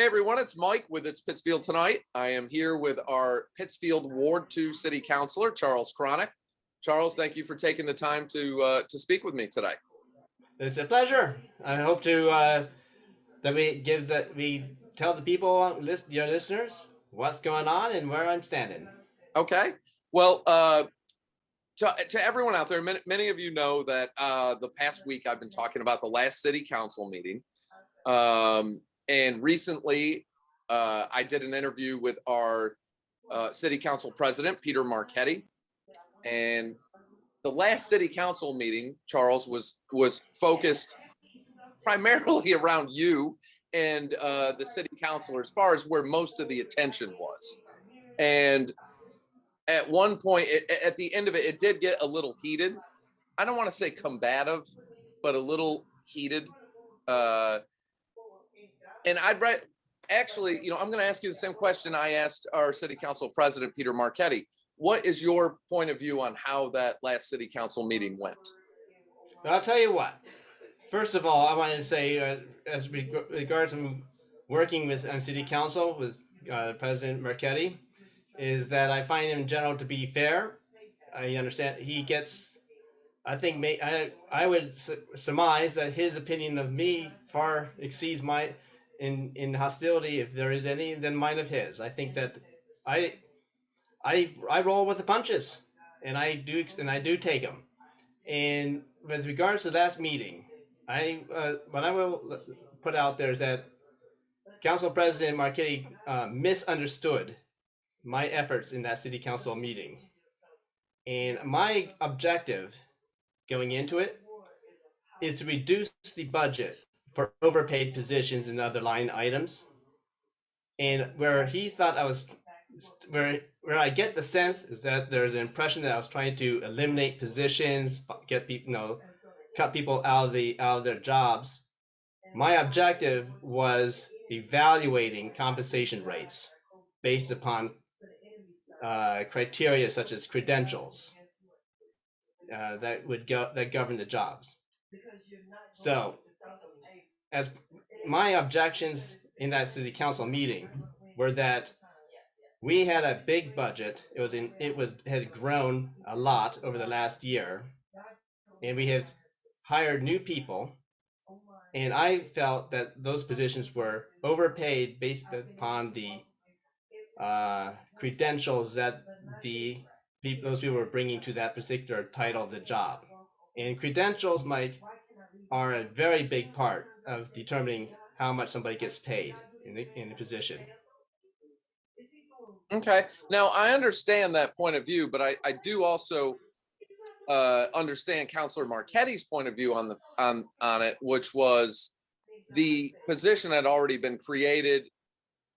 Hey everyone, it's Mike with It's Pittsfield Tonight. I am here with our Pittsfield Ward 2 City Councilor, Charles Kronick. Charles, thank you for taking the time to speak with me today. It's a pleasure. I hope to that we tell the people, your listeners, what's going on and where I'm standing. Okay. Well, to everyone out there, many of you know that the past week I've been talking about the last City Council meeting. And recently, I did an interview with our City Council President, Peter Marchetti. And the last City Council meeting, Charles, was focused primarily around you and the City Councilor as far as where most of the attention was. And at one point, at the end of it, it did get a little heated. I don't want to say combative, but a little heated. And actually, I'm going to ask you the same question I asked our City Council President, Peter Marchetti. What is your point of view on how that last City Council meeting went? I'll tell you what. First of all, I wanted to say, as regards to working with City Council with President Marchetti, is that I find him in general to be fair. I understand he gets. I think I would surmise that his opinion of me far exceeds my in hostility, if there is any, than mine of his. I think that I roll with the punches, and I do take them. And with regards to last meeting, what I will put out there is that Council President Marchetti misunderstood my efforts in that City Council meeting, and my objective going into it is to reduce the budget for overpaid positions and other line items. And where he thought I was, where I get the sense is that there's an impression that I was trying to eliminate positions, get people, cut people out of their jobs. My objective was evaluating compensation rates based upon criteria such as credentials that govern the jobs. So, as my objections in that City Council meeting were that we had a big budget. It had grown a lot over the last year, and we had hired new people. And I felt that those positions were overpaid based upon the credentials that those people were bringing to that particular title of the job. And credentials, Mike, are a very big part of determining how much somebody gets paid in the position. Okay. Now, I understand that point of view, but I do also understand Councilor Marchetti's point of view on it, which was the position had already been created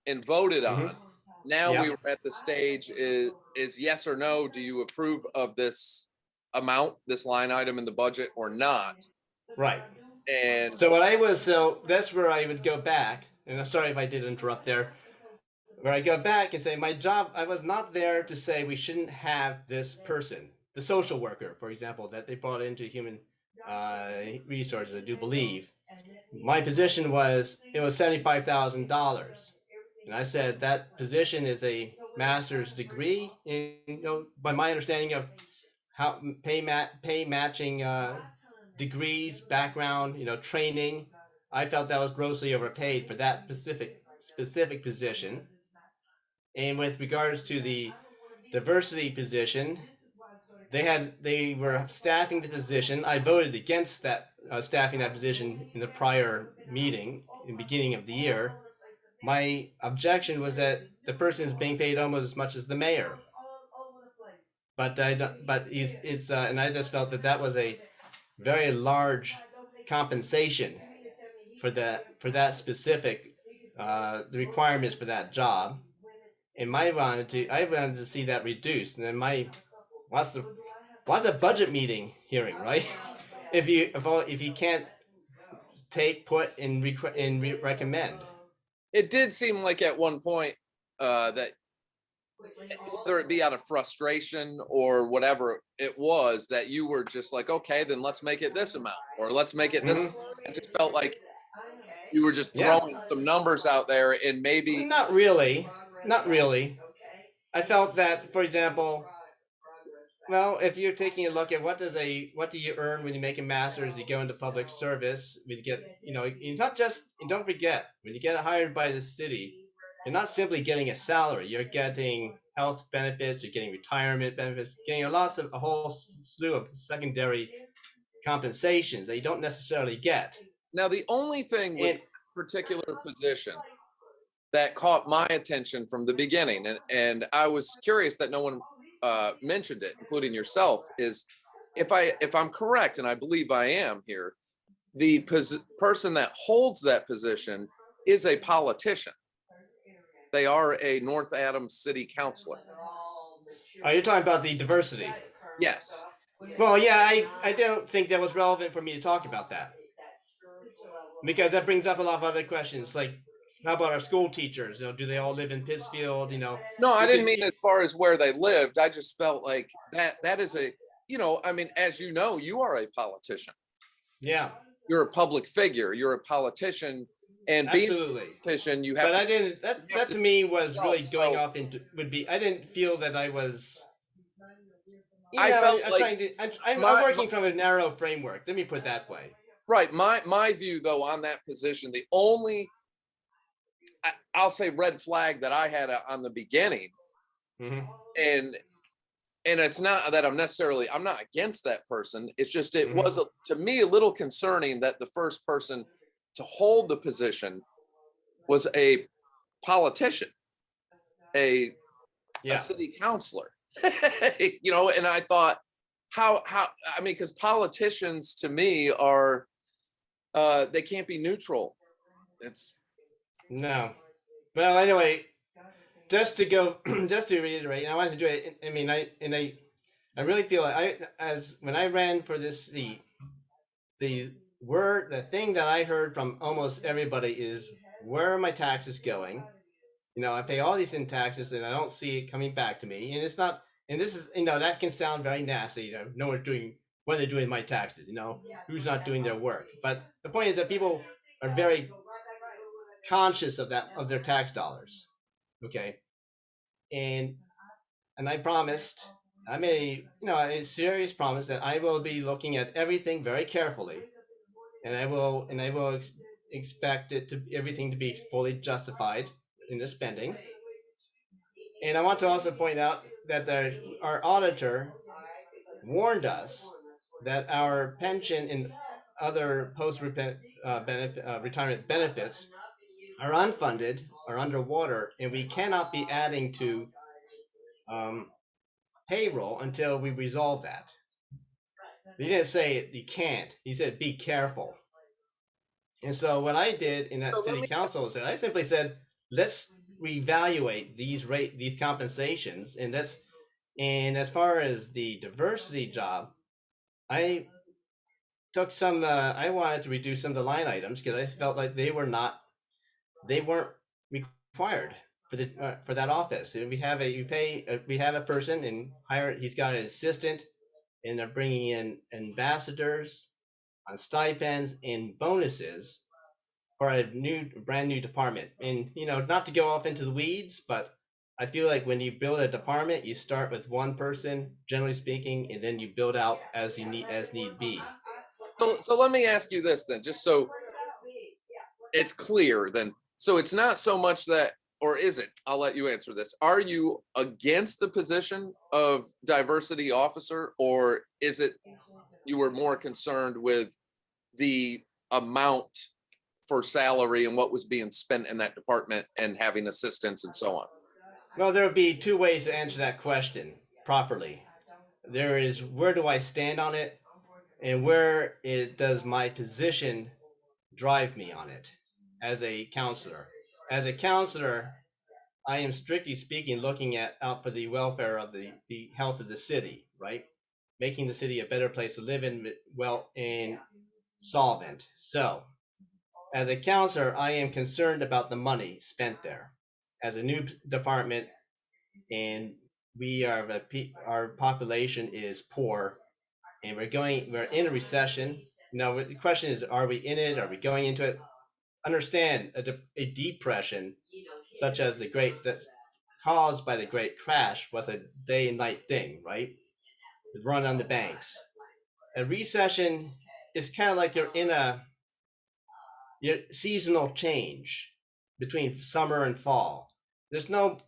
and voted on. Mm-hmm. Now we were at the stage is yes or no, do you approve of this amount, this line item in the budget or not? Right. And so that's where I would go back, and I'm sorry if I did interrupt there, where I go back and say my job, I was not there to say we shouldn't have this person, the social worker, for example, that they brought into human resources, I do believe. My position was, it was $75,000. And I said that position is a master's degree in, by my understanding of how pay matching degrees, background, training. I felt that was grossly overpaid for that specific position. And with regards to the diversity position, they were staffing the position. I voted against that staffing that position in the prior meeting in the beginning of the year. My objection was that the person is being paid almost as much as the mayor. But and I just felt that was a very large compensation for that specific the requirements for that job. And I wanted to see that reduced. And then what's a budget meeting hearing, right? if you can't put and recommend. It did seem like at one point that whether it be out of frustration or whatever it was, that you were just like, okay, then let's make it this amount, or let's make it this. It just felt like You were just Yeah. throwing some numbers out there and maybe. Not really. Not really. I felt that, for example, well, if you're taking a look at what do you earn when you make a master's, you go into public service, you get, it's not just, and don't forget, when you get hired by the city, you're not simply getting a salary, you're getting health benefits, you're getting retirement benefits, getting a whole slew of secondary compensations that you don't necessarily get. Now, the only thing with And that particular position that caught my attention from the beginning, and I was curious that no one mentioned it, including yourself, is if I'm correct, and I believe I am here, the person that holds that position is a politician. They are a North Adams City Councilor. you're talking about the diversity. Yes. Well, yeah, I don't think that was relevant for me to talk about that, because that brings up a lot of other questions, like how about our school teachers? Do they all live in Pittsfield? No, I You didn't could, mean as far as where they lived. I just felt like that is a, I mean, as you know, you are a politician. yeah, You're a public figure. You're a politician, and being absolutely. a politician, you have But to. I didn't. You have That to to me was yourself. really going So off into would be. I didn't feel that I was. I felt I'm like trying to. I'm my working from a narrow framework. Let me put it that way. right. My view though on that position, the only I'll say red flag that I had on the beginning, Mm-hmm. and it's not that I'm not against that person. It's just it Mm-hmm. was to me a little concerning that the first person to hold the position was a politician, a Yeah. city councilor. And I thought how I mean, because politicians to me are they can't be neutral. It's No. Well, anyway, just to go, just to reiterate, and I wanted to do it. I mean, I really feel like when I ran for this seat, the thing that I heard from almost everybody is, where are my taxes going? I pay all these in taxes and I don't see it coming back to me. And it's not, and this is, that can sound very nasty. No one's doing what they're doing my taxes. Who's not doing their work. But the point is that people are very conscious of their tax dollars. Okay, and I promised, I made a serious promise that I will be looking at everything very carefully, and I will expect everything to be fully justified in the spending. And I want to also point out that our auditor warned us that our pension and other post retirement benefits are unfunded, are underwater, and we cannot be adding to payroll until we resolve that. He didn't say you can't. He said be careful. And so what I did in that so let city me council is I simply said, let's reevaluate these compensations, and as far as the diversity job, I took some. I wanted to reduce some of the line items because I felt like they weren't required for that office. And we have a person and he's got an assistant, and they're bringing in ambassadors on stipends and bonuses for a brand new department. And not to go off into the weeds, but I feel like when you build a department, you start with one person, generally speaking, and then you build out as need be. so let me ask you this then, just so it's clear then. So it's not so much that, or is it? I'll let you answer this. Are you against the position of diversity officer, or is it you were more concerned with the amount for salary and what was being spent in that department and having assistants and so on? Well, there would be two ways to answer that question properly. There is, where do I stand on it, and does my position drive me on it as a counselor. As a counselor, I am strictly speaking looking out for the welfare of the health of the city, right? Making the city a better place to live in, well, and solvent. So, as a counselor, I am concerned about the money spent there. As a new department, and our population is poor, and we're in a recession. Now the question is, are we in it? Are we going into it? understand a depression such as the great that caused by the Great Crash was a day and night thing, right? The run on the banks. A recession is kind of like you're in your seasonal change between summer and fall. There's no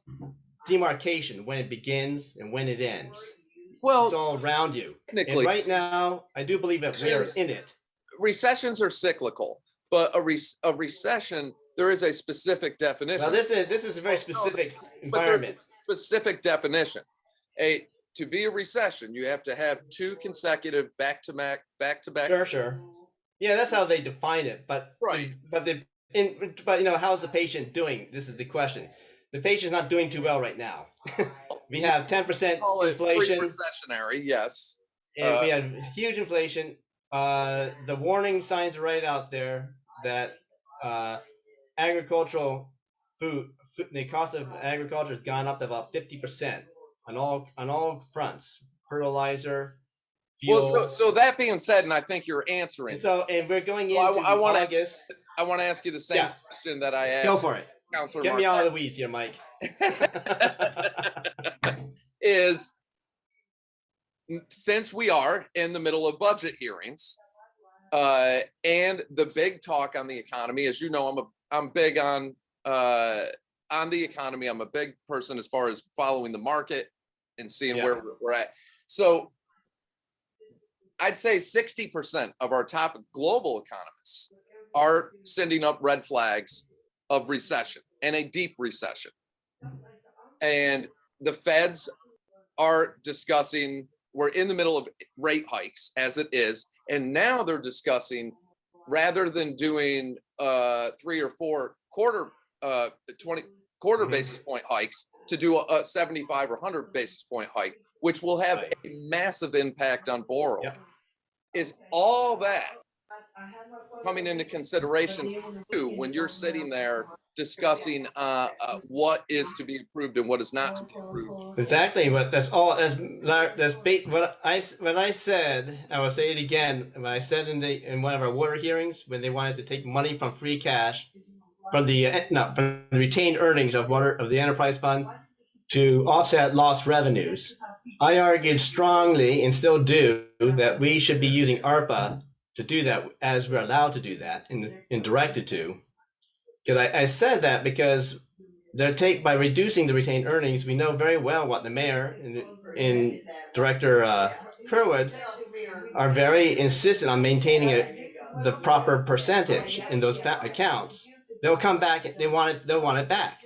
demarcation when it begins and when it ends. It's Well, all around you. And technically, right now, I do believe that we are in it. recessions are cyclical, but a recession, there is a specific definition. Well, this is a very specific environment. But there's a specific definition. To be a recession, you have to have 2 consecutive back-to-back. Sure. Yeah, that's how they define it. But right. But how's the patient doing? This is the question. The patient's not doing too well right now. We have 10% inflation. Recessionary, yes. And we have huge inflation. The warning signs are right out there that agricultural food, the cost of agriculture has gone up about 50% on all fronts. Fertilizer, fuel. Well, so that being said, and I think you're answering. And we're going into August. I want to ask you the same question that I asked. Go for it. Councilor Get me out of the weeds here, Mike. Is since we are in the middle of budget hearings, and the big talk on the economy, as you know, I'm big on the economy. I'm a big person as far as following the market and seeing where we're at. So I'd say 60% of our top global economists are sending up red flags of recession and a deep recession. And the feds are discussing, we're in the middle of rate hikes as it is. And now they're discussing, rather than doing 3 or 4 quarter basis point hikes, to do a 75 or 100 basis point hike, which will have a massive impact on borrowing. Yep. Is all that coming into consideration too when you're sitting there discussing what is to be approved and what is not to be approved? Exactly. What I said. I will say it again. What I said in one of our water hearings, when they wanted to take money from free cash from the retained earnings of the enterprise fund to offset lost revenues, I argued strongly, and still do, that we should be using ARPA to do that, as we're allowed to do that and directed to. Because I said that because by reducing the retained earnings, we know very well what the mayor and Director Kerwood are very insistent on maintaining the proper percentage in those accounts. They'll come back. They'll want it back.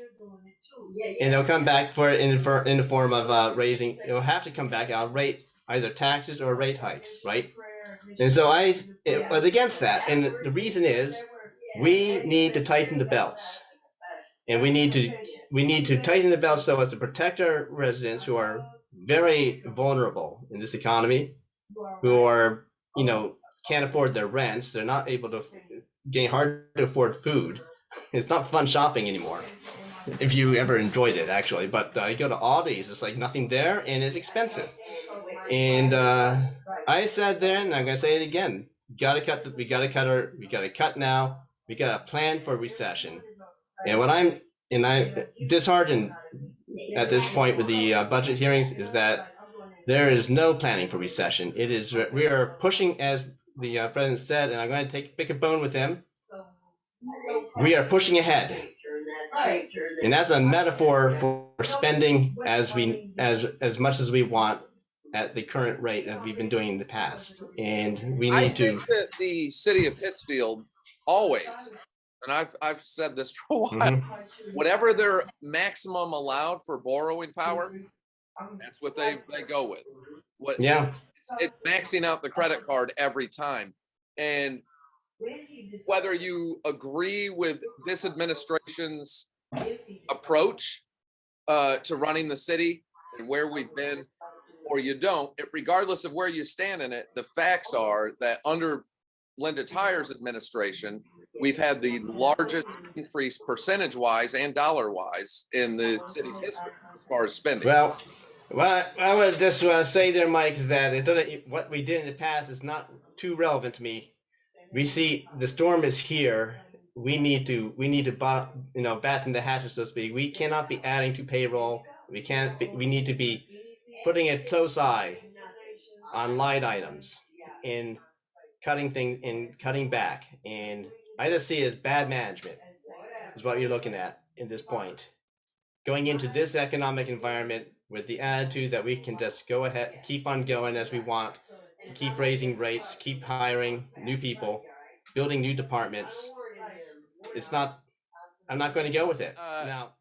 And they'll come back for it in the form of raising. It'll have to come back out either taxes or rate hikes, right? And so I was against that, and the reason is we need to tighten the belts, and we need to tighten the belts so as to protect our residents who are very vulnerable in this economy, who are can't afford their rents. They're not able to getting hard to afford food. It's not fun shopping anymore. If you ever enjoyed it, actually, but you go to Aldi's, it's like nothing there, and it's expensive. And I said then, and I'm gonna say it again: we gotta cut now. We got a plan for recession. And I'm disheartened at this point with the budget hearings is that there is no planning for recession. We are pushing, as the president said, and I'm going to pick a bone with him. We are pushing ahead. And that's a metaphor for spending as much as we want at the current rate that we've been doing in the past. And we need to. I think that the city of Pittsfield always, and I've said this for a while, whatever their maximum allowed for borrowing power, that's what they go with. It's maxing out the credit card every time. And whether you agree with this administration's approach to running the city and where we've been, or you don't, regardless of where you stand in it, the facts are that under Linda Tyer's administration, we've had the largest increase percentage-wise and dollar-wise in the city's history as far as spending. Well, I would just say there, Mike, is that what we did in the past is not too relevant to me. We see the storm is here, we need to batten the hatches, so to speak. We cannot be adding to payroll. We need to be putting a close eye on line items and cutting back. And I just see it as bad management is what you're looking at in this point. Going into this economic environment with the attitude that we can just go ahead, keep on going as we want, keep raising rates, keep hiring new people, building new departments. I'm not going to go with it. Now,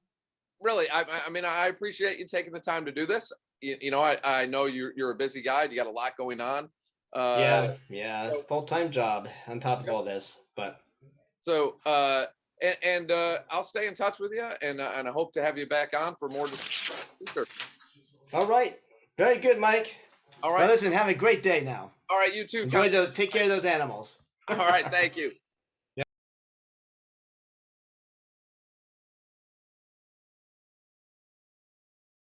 really, I mean, I appreciate you taking the time to do this. I know you're a busy guy. You got a lot going on. yeah, full-time job on top of all this, but so I'll stay in touch with you, and I hope to have you back on for more. All right, very good, Mike. All right. Well, listen, have a great day now. All right, you too. Take care of those animals. All right, thank you.